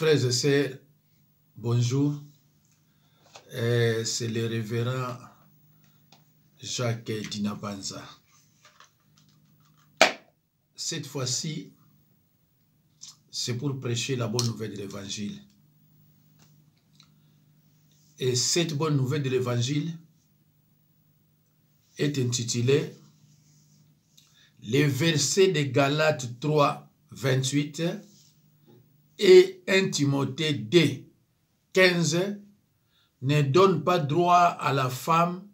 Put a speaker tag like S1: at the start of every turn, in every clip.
S1: Frères et sœurs, bonjour. C'est le révérend Jacques Dinabanza. Cette fois-ci, c'est pour prêcher la bonne nouvelle de l'Évangile. Et cette bonne nouvelle de l'Évangile est intitulée « Les versets de Galates 3, 28 et 1 Timothée 2, 15 ne donnent pas droit à la femme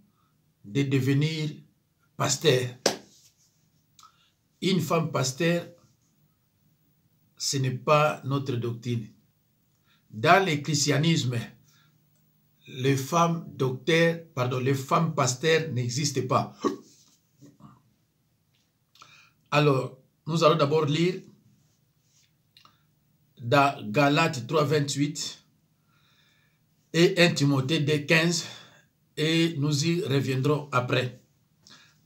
S1: de devenir pasteur. » Une femme pasteur, ce n'est pas notre doctrine. Dans le christianisme, les femmes pasteurs n'existent pas. Alors, nous allons d'abord lire dans Galates 3, 28 et 1 Timothée 2, 15 et nous y reviendrons après.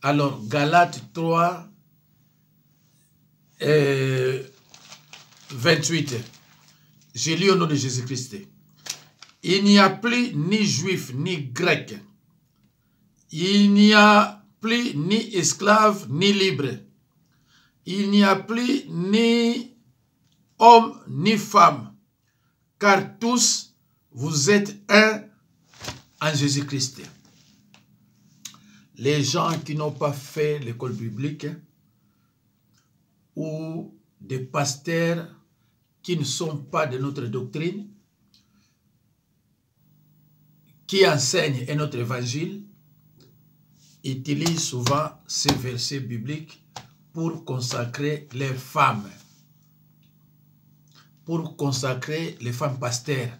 S1: Alors, Galates 3, 28. Je lis au nom de Jésus-Christ. Il n'y a plus ni juif ni grec. Il n'y a plus ni esclave ni libre. Il n'y a plus ni homme ni femme, car tous vous êtes un en Jésus-Christ. Les gens qui n'ont pas fait l'école biblique ou des pasteurs qui ne sont pas de notre doctrine, qui enseignent notre évangile, utilisent souvent ces versets bibliques pour consacrer les femmes, pour consacrer les femmes pasteurs.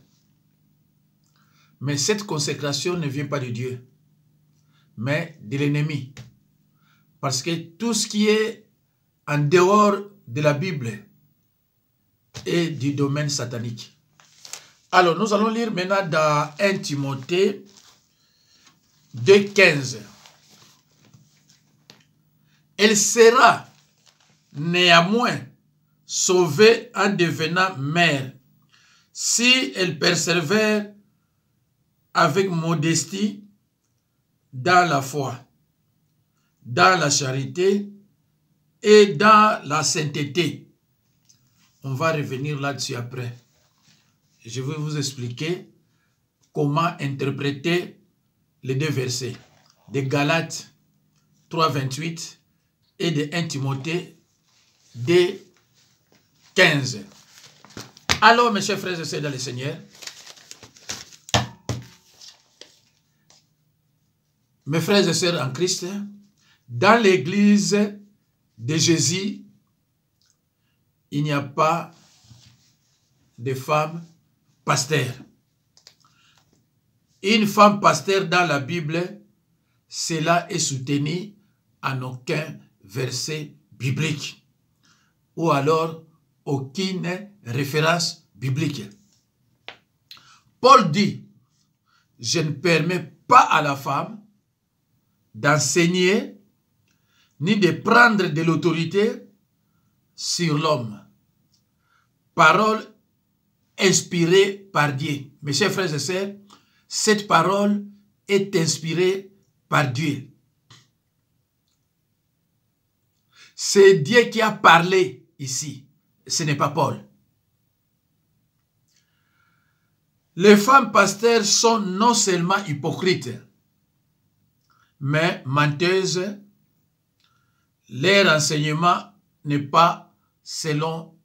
S1: Mais cette consécration ne vient pas de Dieu, mais de l'ennemi. Parce que tout ce qui est en dehors de la Bible est du domaine satanique. Alors, nous allons lire maintenant dans 1 Timothée 2, 15. Elle sera néanmoins sauvée en devenant mère, si elle persévère avec modestie dans la foi, dans la charité et dans la sainteté. On va revenir là-dessus après. Je vais vous expliquer comment interpréter les deux versets de Galates 3, 28 et de 1 Timothée 2, 15. Alors, mes chers frères et sœurs dans le Seigneur, mes frères et sœurs en Christ, dans l'église de Jésus, il n'y a pas de femme pasteur. Une femme pasteur dans la Bible, cela est soutenu en aucun verset biblique ou alors aucune référence biblique. Paul dit, je ne permets pas à la femme d'enseigner ni de prendre de l'autorité sur l'homme. Parole inspirée par Dieu. Mes chers frères et sœurs, cette parole est inspirée par Dieu. C'est Dieu qui a parlé ici. Ce n'est pas Paul. Les femmes pasteurs sont non seulement hypocrites, mais menteuses. Leur enseignement n'est pas selon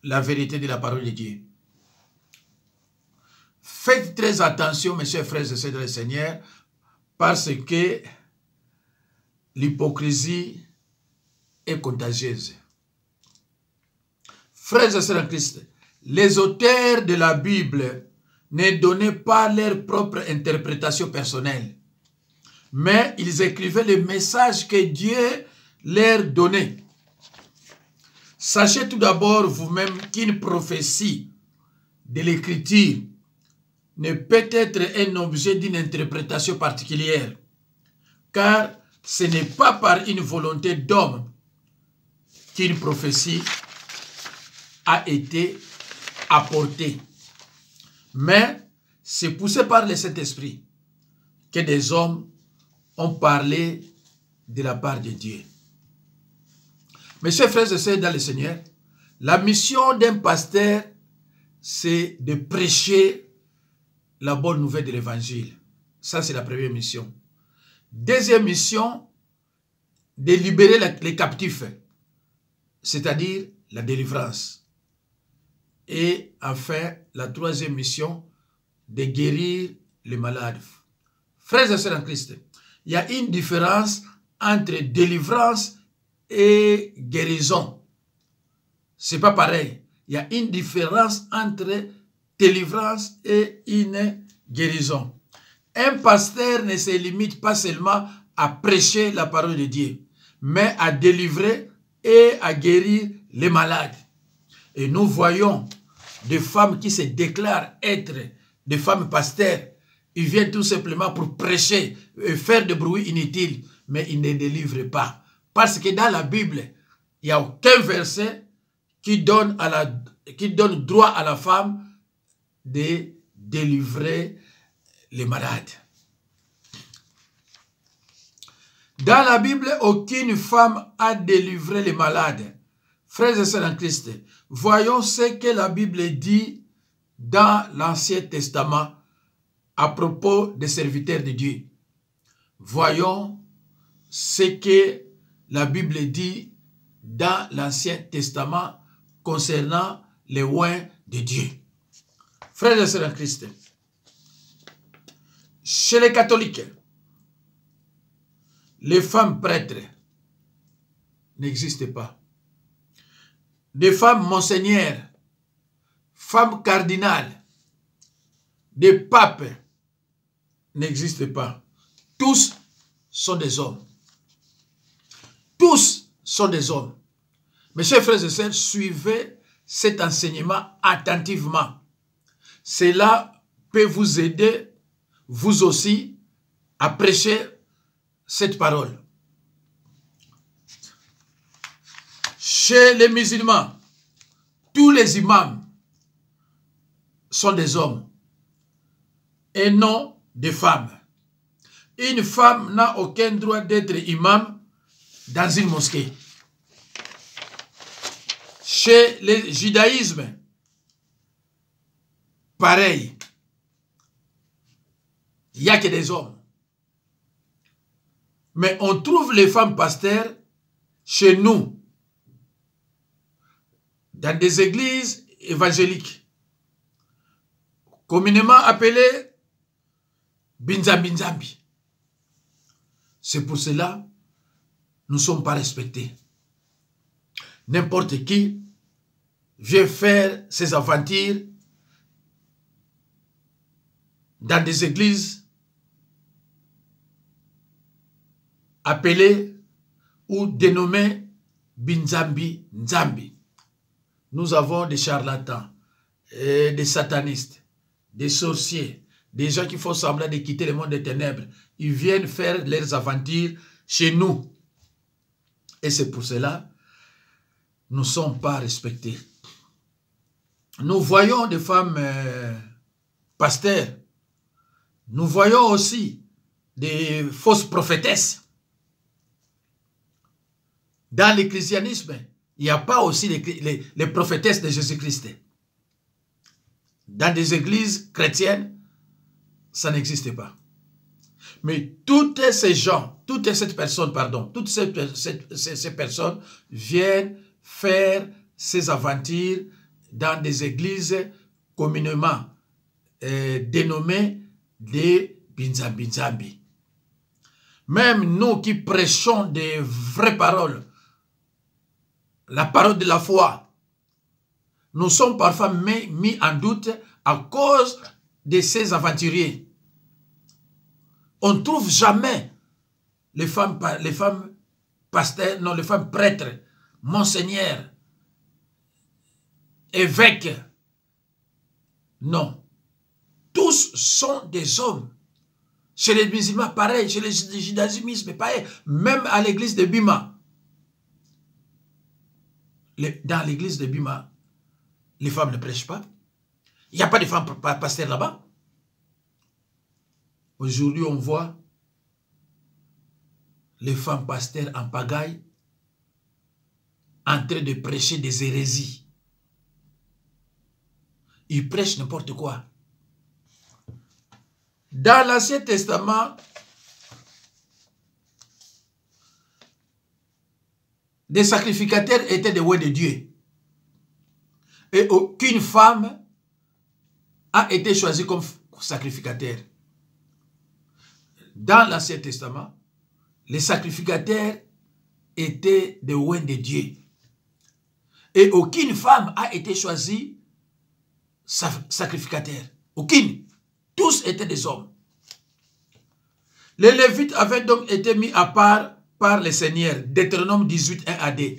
S1: la vérité de la parole de Dieu. Faites très attention, mes chers frères et sœurs dans le Seigneur, parce que l'hypocrisie est contagieuse. Frères et sœurs en Christ, les auteurs de la Bible ne donnaient pas leur propre interprétation personnelle, mais ils écrivaient le message que Dieu leur donnait. Sachez tout d'abord vous-même qu'une prophétie de l'Écriture ne peut être un objet d'une interprétation particulière, car ce n'est pas par une volonté d'homme qu'une prophétie a été apporté. Mais c'est poussé par le Saint-Esprit que des hommes ont parlé de la part de Dieu. Mes chers frères et sœurs dans le Seigneur, la mission d'un pasteur, c'est de prêcher la bonne nouvelle de l'évangile. Ça, c'est la première mission. Deuxième mission, de libérer les captifs, c'est-à-dire la délivrance. Et enfin, la troisième mission, de guérir les malades. Frères et sœurs en Christ, il y a une différence entre délivrance et guérison. C'est pas pareil. Il y a une différence entre délivrance et une guérison. Un pasteur ne se limite pas seulement à prêcher la parole de Dieu, mais à délivrer et à guérir les malades. Et nous voyons des femmes qui se déclarent être des femmes pasteurs. Ils viennent tout simplement pour prêcher et faire des bruits inutiles, mais ils ne délivrent pas. Parce que dans la Bible, il n'y a aucun verset qui donne droit à la femme de délivrer les malades. Dans la Bible, aucune femme a délivré les malades. Frères et sœurs en Christ, voyons ce que la Bible dit dans l'Ancien Testament à propos des serviteurs de Dieu. Voyons ce que la Bible dit dans l'Ancien Testament concernant les oints de Dieu. Frères et sœurs en Christ, chez les catholiques, les femmes prêtres n'existent pas. Des femmes monseigneurs, femmes cardinales, des papes n'existent pas. Tous sont des hommes. Tous sont des hommes. Mes chers frères et sœurs, suivez cet enseignement attentivement. Cela peut vous aider, vous aussi, à prêcher cette parole. Chez les musulmans, tous les imams sont des hommes et non des femmes. Une femme n'a aucun droit d'être imam dans une mosquée. Chez le judaïsme, pareil. Il n'y a que des hommes. Mais on trouve les femmes pasteurs chez nous, dans des églises évangéliques, communément appelées Binzambi. C'est pour cela que nous ne sommes pas respectés. N'importe qui vient faire ses aventures dans des églises appelées ou dénommées Binzambi Nzambi. Nous avons des charlatans, des satanistes, des sorciers, des gens qui font semblant de quitter le monde des ténèbres. Ils viennent faire leurs aventures chez nous. Et c'est pour cela que nous ne sommes pas respectés. Nous voyons des femmes pasteurs. Nous voyons aussi des fausses prophétesses. Dans le christianisme, il n'y a pas aussi les prophétesses de Jésus-Christ. Dans des églises chrétiennes, ça n'existe pas. Mais toutes ces gens, toutes ces personnes viennent faire ces aventures dans des églises communément dénommées des Binzambi. Même nous qui prêchons des vraies paroles, la parole de la foi, nous sommes parfois mis en doute à cause de ces aventuriers. On ne trouve jamais les femmes pasteurs, non, les femmes prêtres, monseigneurs, évêques. Non. Tous sont des hommes. Chez les musulmans, pareil. Chez les judaïsmes, pareil. Même à l'église de Bima. Dans l'église de Bima, les femmes ne prêchent pas. Il n'y a pas de femmes pasteurs là-bas. Aujourd'hui, on voit les femmes pasteurs en pagaille en train de prêcher des hérésies. Ils prêchent n'importe quoi. Dans l'Ancien Testament, des sacrificateurs étaient des rois de Dieu. Et aucune femme a été choisie comme sacrificateur. Dans l'Ancien Testament, les sacrificateurs étaient des rois de Dieu. Et aucune femme a été choisie sacrificateur. Aucune. Tous étaient des hommes. Les Lévites avaient donc été mis à part par les seigneurs. Deutéronome 18, 1 à 2.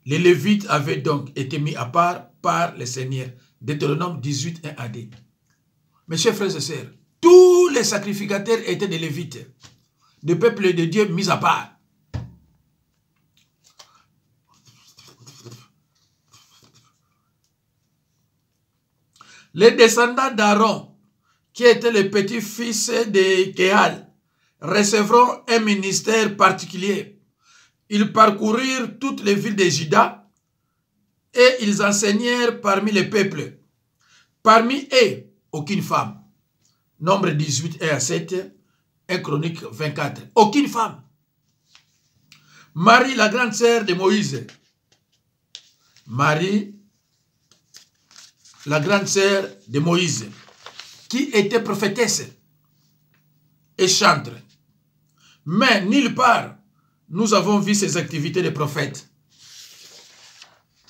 S1: Les Lévites avaient donc été mis à part par les seigneurs. Deutéronome 18, 1 à 2. Mes chers frères et sœurs, tous les sacrificateurs étaient des Lévites, des peuples de Dieu mis à part. Les descendants d'Aaron, qui étaient les petits-fils de Kéal, recevront un ministère particulier. Ils parcoururent toutes les villes de Juda et ils enseignèrent parmi les peuples. Parmi eux, aucune femme. Nombre 18, 1 à 7, 1 Chronique 24. Aucune femme. Marie, la grande sœur de Moïse. Marie, la grande sœur de Moïse, qui était prophétesse et chantre. Mais nulle part, nous avons vu ses activités de prophète.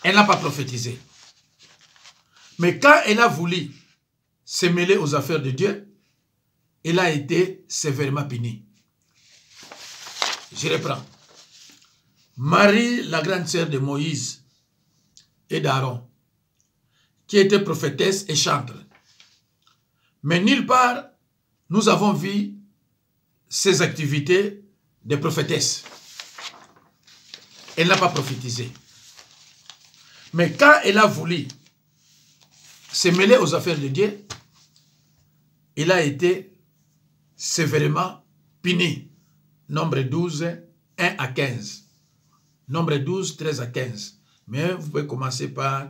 S1: Elle n'a pas prophétisé. Mais quand elle a voulu se mêler aux affaires de Dieu, elle a été sévèrement punie. Je reprends. Marie, la grande sœur de Moïse et d'Aaron, qui était prophétesse et chantre. Mais nulle part, nous avons vu ses activités de prophétesse. Elle n'a pas prophétisé. Mais quand elle a voulu se mêler aux affaires de Dieu, elle a été sévèrement punie. Nombre 12, 1 à 15. Nombre 12, 13 à 15. Mais vous pouvez commencer par...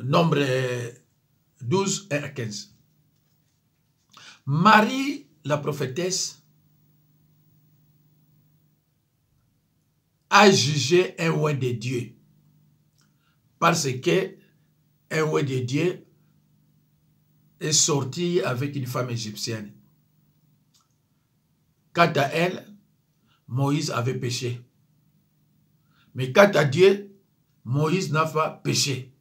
S1: nombre 12, 1 à 15. Marie, la prophétesse, a jugé un roi de Dieu. Parce que un roi de Dieu est sorti avec une femme égyptienne. Quant à elle, Moïse avait péché. Mais quant à Dieu, Moïse n'a pas péché.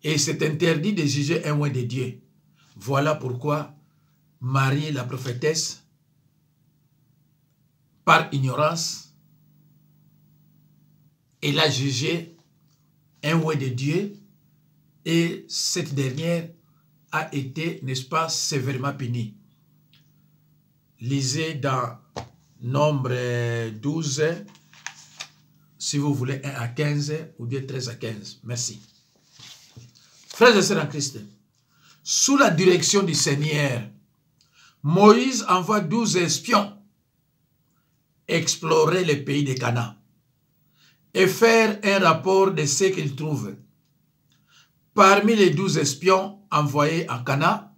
S1: Et c'est interdit de juger un roi de Dieu. Voilà pourquoi Marie, la prophétesse, par ignorance, elle a jugé un roi de Dieu et cette dernière a été, n'est-ce pas, sévèrement punie. Lisez dans Nombre 12, si vous voulez, 1 à 15 ou bien 13 à 15. Merci. Frères et sœurs en Christ, sous la direction du Seigneur, Moïse envoie 12 espions explorer le pays de Canaan et faire un rapport de ce qu'ils trouvent. Parmi les 12 espions envoyés en Canaan,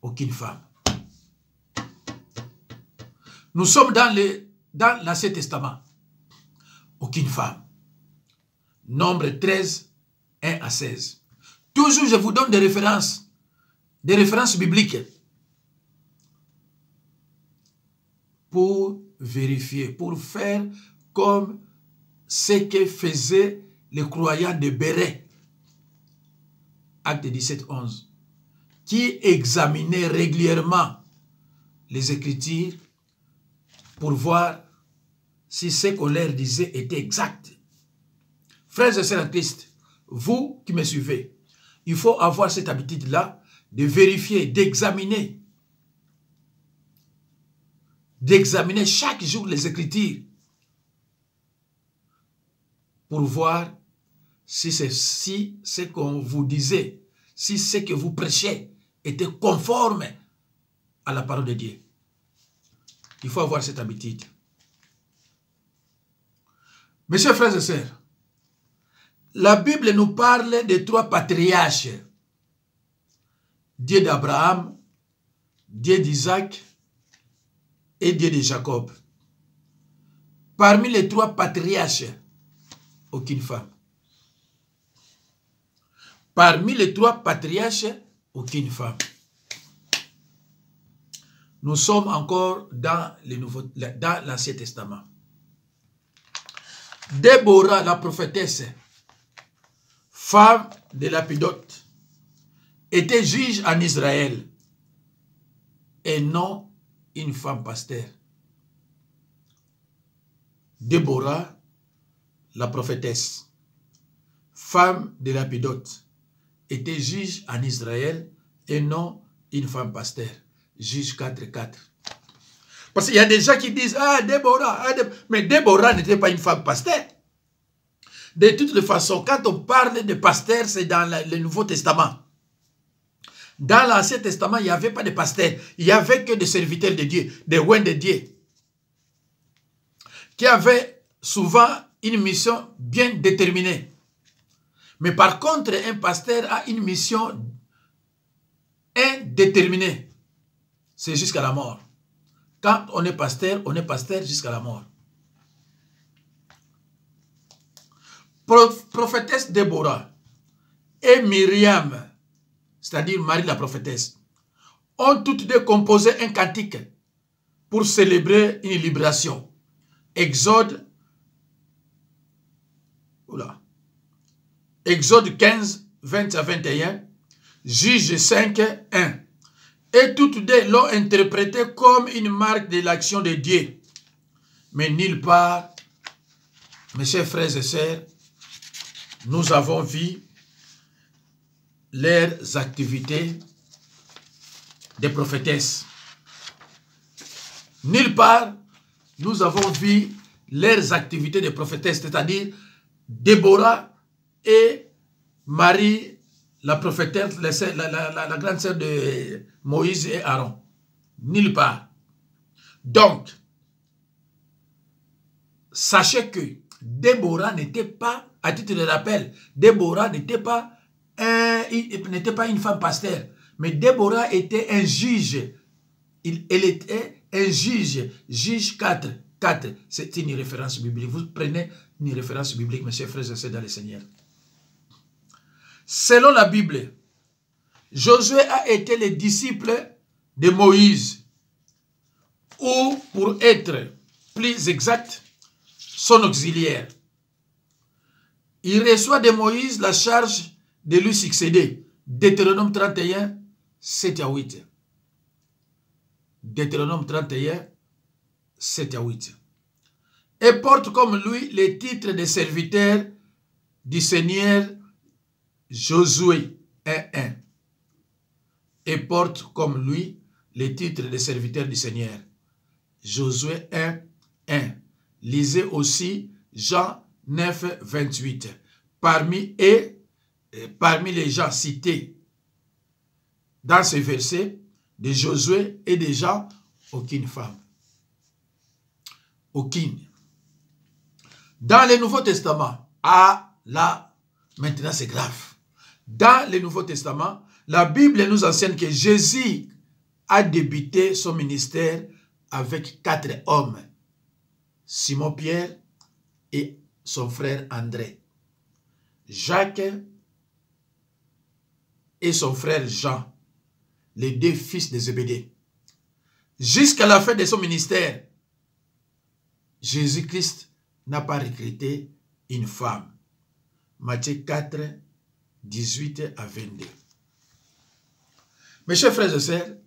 S1: aucune femme. Nous sommes dans l'Ancien Testament. Aucune femme. Nombre 13, 1 à 16. Toujours, je vous donne des références bibliques pour vérifier, pour faire comme ce que faisaient les croyants de Béret, acte 17, 11, qui examinaient régulièrement les Écritures pour voir si ce qu'on leur disait était exact. Frères et sœurs en Christ, vous qui me suivez, il faut avoir cette habitude-là de vérifier, d'examiner chaque jour les Écritures pour voir si ce qu'on vous disait, si ce que vous prêchez était conforme à la parole de Dieu. Il faut avoir cette habitude. Mes chers frères et sœurs, la Bible nous parle de 3 patriarches. Dieu d'Abraham, Dieu d'Isaac et Dieu de Jacob. Parmi les 3 patriarches, aucune femme. Parmi les 3 patriarches, aucune femme. Nous sommes encore dans l'Ancien Testament. Déborah, la prophétesse, femme de Lapidote, était juge en Israël et non une femme pasteur. Déborah, la prophétesse, femme de Lapidote, était juge en Israël et non une femme pasteur. Juge 4:4. Parce qu'il y a des gens qui disent, ah, Déborah, mais Déborah n'était pas une femme pasteur. De toutes les façons, quand on parle de pasteur, c'est dans le Nouveau Testament. Dans l'Ancien Testament, il n'y avait pas de pasteur. Il n'y avait que des serviteurs de Dieu, des rois de Dieu, qui avaient souvent une mission bien déterminée. Mais par contre, un pasteur a une mission indéterminée. C'est jusqu'à la mort. Quand on est pasteur jusqu'à la mort. Prophétesse Déborah et Myriam, c'est-à-dire Marie la prophétesse, ont toutes deux composé un cantique pour célébrer une libération. Exode 15, 20 à 21, Juge 5, 1. Et toutes deux l'ont interprété comme une marque de l'action de Dieu. Mais nulle part, mes chers frères et sœurs, nous avons vu leurs activités de prophétesses. Nulle part, nous avons vu leurs activités de prophétesses, c'est-à-dire Déborah et Marie, la prophétesse, la grande sœur de Moïse et Aaron. Nulle part. Donc, sachez que Déborah n'était pas, à titre de rappel, Déborah n'était pas une femme pasteur, mais Déborah était un juge. Elle était un juge. Juge 4. C'est une référence biblique. Vous prenez une référence biblique, mes chers frères et sœurs dans le Seigneur. Selon la Bible, Josué a été le disciple de Moïse, ou pour être plus exact, son auxiliaire. Il reçoit de Moïse la charge de lui succéder. Deutéronome 31, 7 à 8. Deutéronome 31, 7 à 8. Et porte comme lui les titres de serviteur du Seigneur Josué 1:1. Et porte comme lui les titres de serviteur du Seigneur. Josué 1:1. Lisez aussi Jean 9, 28. Parmi les gens cités dans ce verset de Josué et des gens, aucune femme. Aucune. Dans le Nouveau Testament, là, maintenant c'est grave. Dans le Nouveau Testament, la Bible nous enseigne que Jésus a débuté son ministère avec 4 hommes. Simon-Pierre et son frère André. Jacques et son frère Jean, les 2 fils de Zébédée. Jusqu'à la fin de son ministère, Jésus-Christ n'a pas recruté une femme. Matthieu 4, 18 à 22. Mes chers frères et sœurs,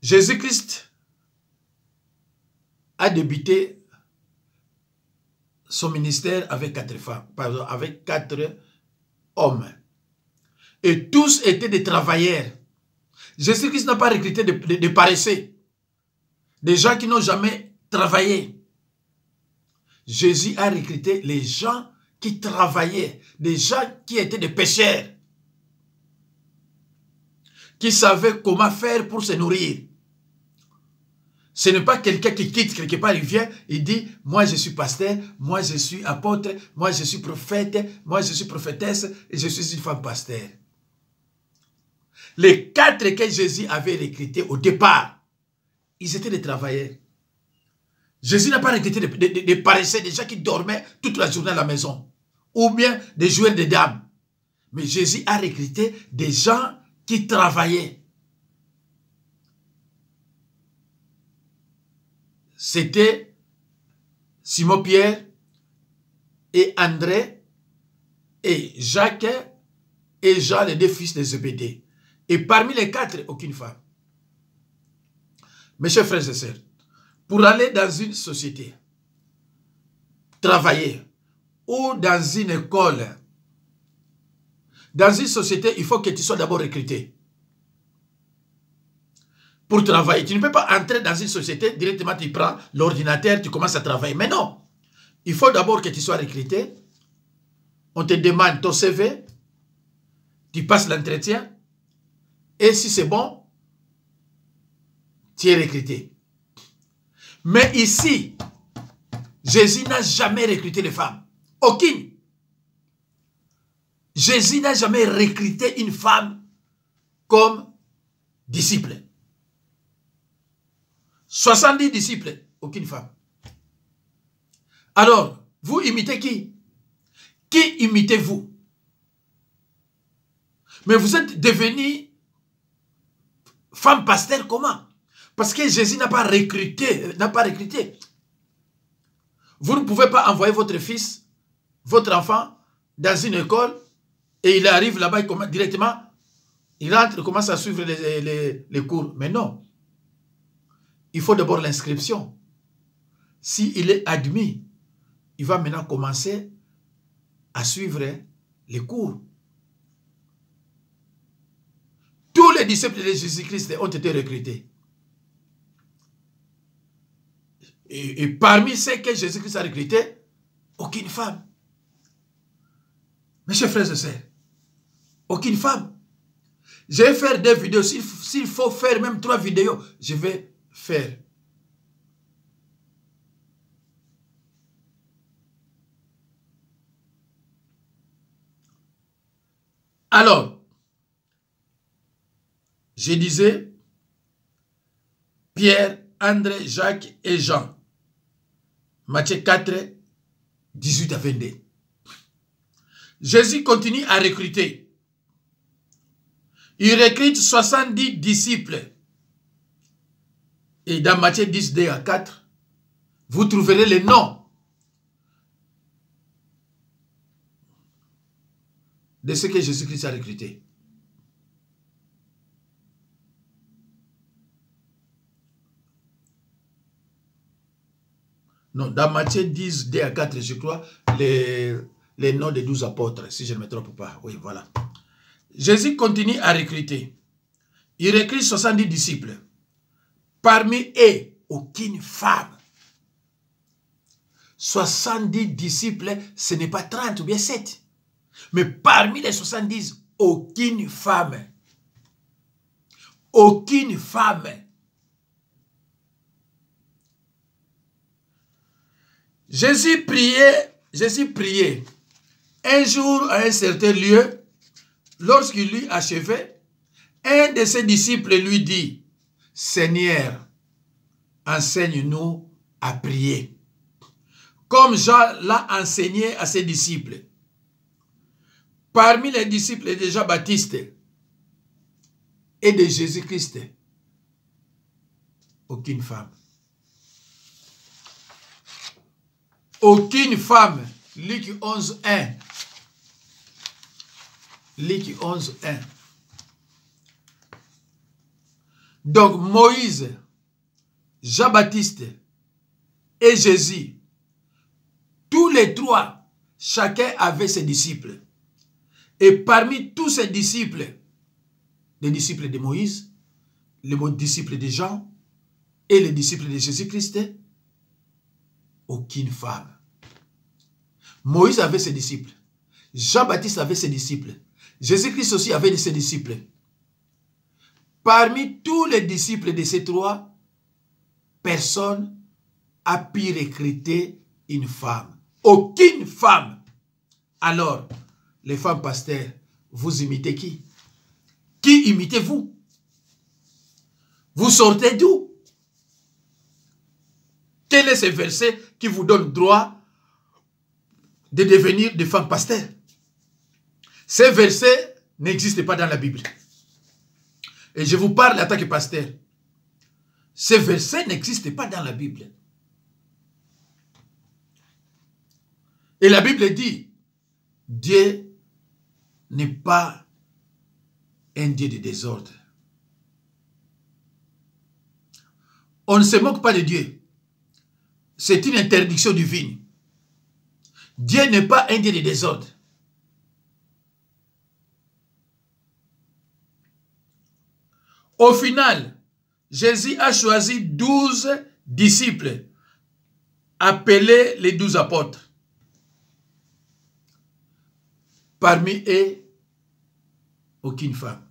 S1: Jésus-Christ a débuté son ministère avec 4 femmes, pardon, avec 4 hommes. Et tous étaient des travailleurs. Jésus-Christ n'a pas recruté des paresseux, des gens qui n'ont jamais travaillé. Jésus a recruté les gens qui travaillaient, des gens qui étaient des pêcheurs, qui savaient comment faire pour se nourrir. Ce n'est pas quelqu'un qui quitte quelque part, il vient, il dit, moi je suis pasteur, moi je suis apôtre, moi je suis prophète, moi je suis prophétesse, et je suis une femme pasteur. Les 4 que Jésus avait recrutés au départ, ils étaient des travailleurs. Jésus n'a pas recruté des paresseux, des gens qui dormaient toute la journée à la maison, ou bien des joueurs de dames. Mais Jésus a recruté des gens qui travaillaient. C'était Simon-Pierre et André et Jacques et Jean, les 2 fils de Zébédée. Et parmi les 4, aucune femme. Mes chers frères et sœurs, pour aller dans une société, travailler, ou dans une école, dans une société, il faut que tu sois d'abord recruté. Pour travailler, tu ne peux pas entrer dans une société, directement tu prends l'ordinateur, tu commences à travailler. Mais non, il faut d'abord que tu sois recruté. On te demande ton CV, tu passes l'entretien, et si c'est bon, tu es recruté. Mais ici, Jésus n'a jamais recruté les femmes. Aucune. Jésus n'a jamais recruté une femme comme disciple. 70 disciples, aucune femme. Alors, vous imitez qui? Qui imitez-vous? Mais vous êtes devenu femme pasteur comment? Parce que Jésus n'a pas recruté, Vous ne pouvez pas envoyer votre fils, votre enfant, dans une école, et il arrive là-bas, directement, il rentre, il commence à suivre les cours. Mais non. Il faut d'abord l'inscription. S'il est admis, il va maintenant commencer à suivre les cours. Tous les disciples de Jésus-Christ ont été recrutés. Et parmi ceux que Jésus-Christ a recrutés, aucune femme. Mes chers frères et sœurs, aucune femme. Je vais faire des vidéos. S'il faut faire même 3 vidéos, je vais faire. Alors, je disais, Pierre, André, Jacques et Jean. Matthieu 4, 18 à 22. Jésus continue à recruter. Il recrute 70 disciples. Et dans Matthieu 10, 2 à 4, vous trouverez les noms de ceux que Jésus-Christ a recrutés. Non, dans Matthieu 10, 2 à 4, je crois, les noms des 12 apôtres, si je ne me trompe pas. Oui, voilà. Jésus continue à recruter. Il recrute 70 disciples. Parmi eux, aucune femme. 70 disciples, ce n'est pas 30 ou bien 7. Mais parmi les 70, aucune femme. Aucune femme. Jésus priait un jour à un certain lieu. Lorsqu'il lui achevait, un de ses disciples lui dit, « Seigneur, enseigne-nous à prier, comme Jean l'a enseigné à ses disciples. » Parmi les disciples de Jean-Baptiste et de Jésus-Christ, aucune femme. Aucune femme. Luc 11, 1. Luc 11, 1. Donc Moïse, Jean-Baptiste et Jésus, tous les 3, chacun avait ses disciples. Et parmi tous ces disciples, les disciples de Moïse, les disciples de Jean et les disciples de Jésus-Christ, aucune femme. Moïse avait ses disciples. Jean-Baptiste avait ses disciples. Jésus-Christ aussi avait ses disciples. Parmi tous les disciples de ces trois, personne n'a pu recruter une femme. Aucune femme. Alors, les femmes pasteurs, vous imitez qui? Qui imitez-vous? Vous sortez d'où? Quel est ce verset qui vous donne droit de devenir des femmes pasteurs? Ces versets n'existent pas dans la Bible. Et je vous parle en tant que pasteur. Ces versets n'existent pas dans la Bible. Et la Bible dit, Dieu n'est pas un Dieu de désordre. On ne se moque pas de Dieu. C'est une interdiction divine. Dieu n'est pas un Dieu de désordre. Au final, Jésus a choisi 12 disciples, appelés les 12 apôtres. Parmi eux, aucune femme.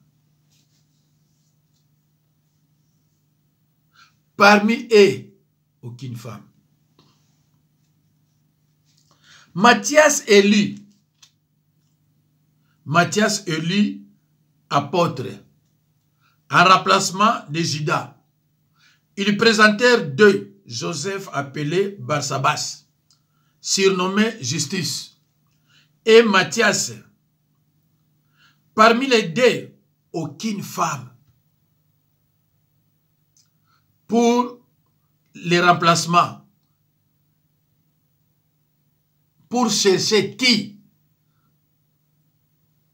S1: Parmi eux, aucune femme. Matthias élu. Matthias élu, apôtre, en remplacement de Judas. Ils présentèrent deux, Joseph appelé Barsabas, surnommé Justus, et Matthias. Parmi les deux, aucune femme. Pour les remplacements, pour chercher qui?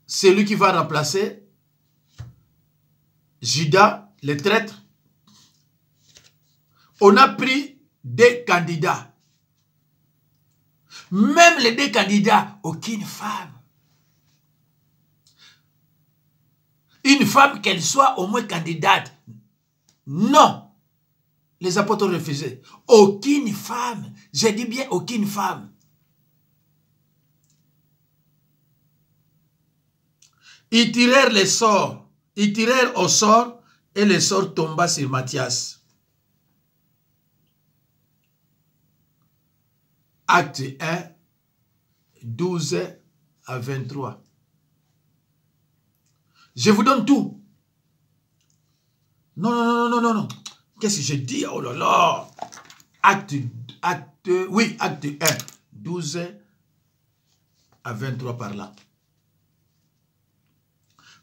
S1: Celui qui va remplacer Judas, le traître. On a pris des candidats. Même les deux candidats, aucune femme. Une femme, qu'elle soit au moins candidate. Non. Les apôtres ont refusé. Aucune femme. J'ai dit bien aucune femme. Ils tirèrent les sorts. Ils tirèrent au sort et le sort tomba sur Matthias. Acte 1, 12 à 23. Je vous donne tout. Non, non, non, non, non, non. Qu'est-ce que je dis? Oh là là. Acte 1, 12 à 23 par là.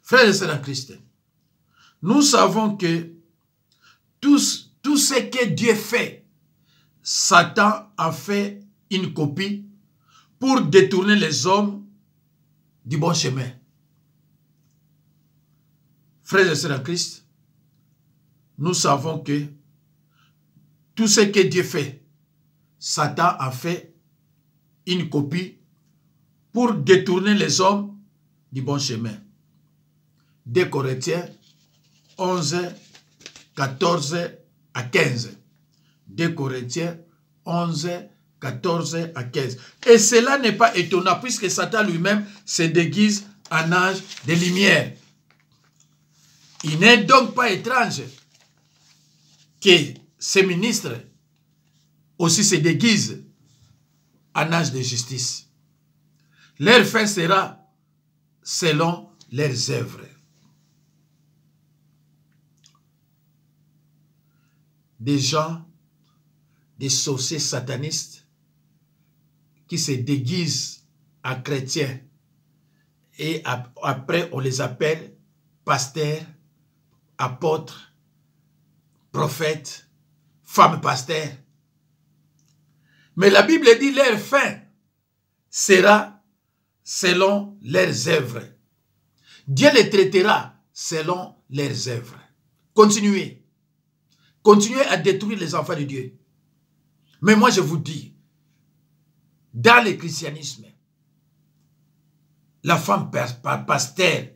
S1: Frères et sœurs en Christ, nous savons que tout ce que Dieu fait, Satan a fait une copie pour détourner les hommes du bon chemin. Frères et sœurs en Christ, nous savons que tout ce que Dieu fait, Satan a fait une copie pour détourner les hommes du bon chemin. 2 Corinthiens 11, 14 à 15. 2 Corinthiens 11, 14 à 15. Et cela n'est pas étonnant puisque Satan lui-même se déguise en ange de lumière. Il n'est donc pas étrange que ces ministres aussi se déguisent en ange de justice. Leur fin sera selon leurs œuvres. Des gens, des sorciers satanistes qui se déguisent en chrétiens et après on les appelle pasteurs, apôtres, prophètes, femmes pasteurs. Mais la Bible dit leur fin sera selon leurs œuvres. Dieu les traitera selon leurs œuvres. Continuez. Continuez à détruire les enfants de Dieu. Mais moi je vous dis, dans le christianisme, la femme pasteur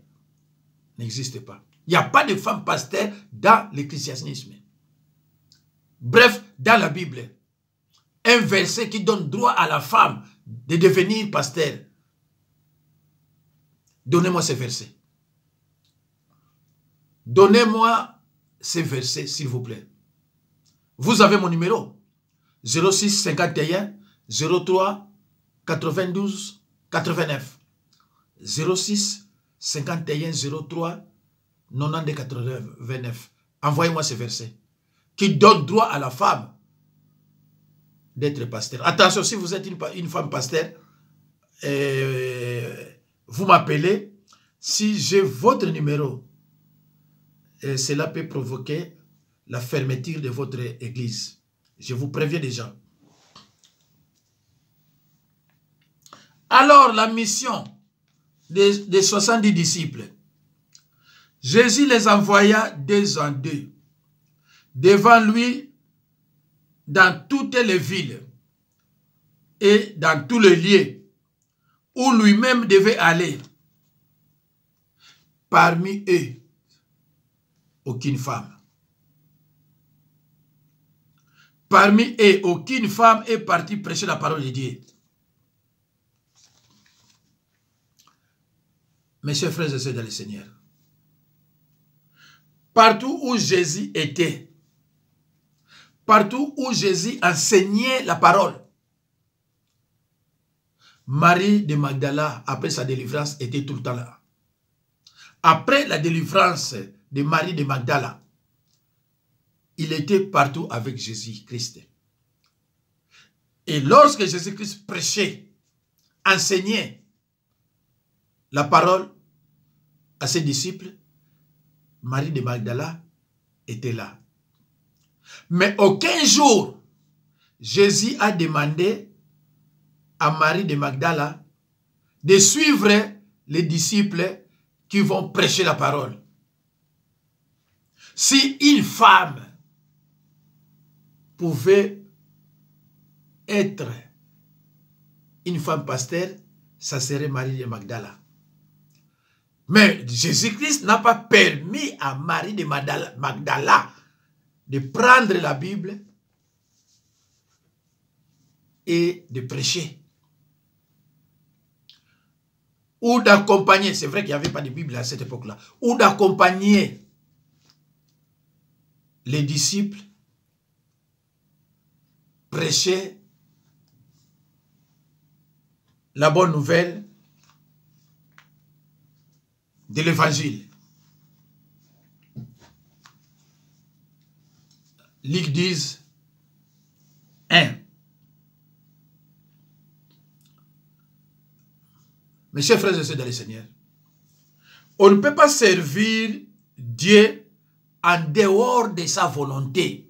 S1: n'existe pas. Il n'y a pas de femme pasteur dans le christianisme. Bref, dans la Bible, un verset qui donne droit à la femme de devenir pasteur, donnez-moi ces versets. Donnez-moi ces versets, s'il vous plaît. Vous avez mon numéro. 06 51 03 92 89. 06 51 03 92 89. Envoyez-moi ces versets qui donnent droit à la femme d'être pasteur. Attention, si vous êtes une femme pasteur, vous m'appelez. Si j'ai votre numéro, cela peut provoquer la fermeture de votre église. Je vous préviens déjà. Alors, la mission des 70 disciples. Jésus les envoya deux en deux, devant lui, dans toutes les villes et dans tous les lieux où lui-même devait aller. Parmi eux, aucune femme. Parmi eux, aucune femme est partie prêcher la parole de Dieu. Mes chers frères et sœurs dans le Seigneur, partout où Jésus était, partout où Jésus enseignait la parole, Marie de Magdala, après sa délivrance, était tout le temps là. Après la délivrance de Marie de Magdala, il était partout avec Jésus-Christ. Et lorsque Jésus-Christ prêchait, enseignait la parole à ses disciples, Marie de Magdala était là. Mais aucun jour, Jésus a demandé à Marie de Magdala de suivre les disciples qui vont prêcher la parole. Si une femme pouvait être une femme pasteur, ça serait Marie de Magdala. Mais Jésus-Christ n'a pas permis à Marie de Magdala de prendre la Bible et de prêcher. Ou d'accompagner, c'est vrai qu'il n'y avait pas de Bible à cette époque-là, ou d'accompagner les disciples prêcher la bonne nouvelle de l'évangile. Luc 10, 1. Mes chers frères et sœurs dans le Seigneur, on ne peut pas servir Dieu en dehors de sa volonté.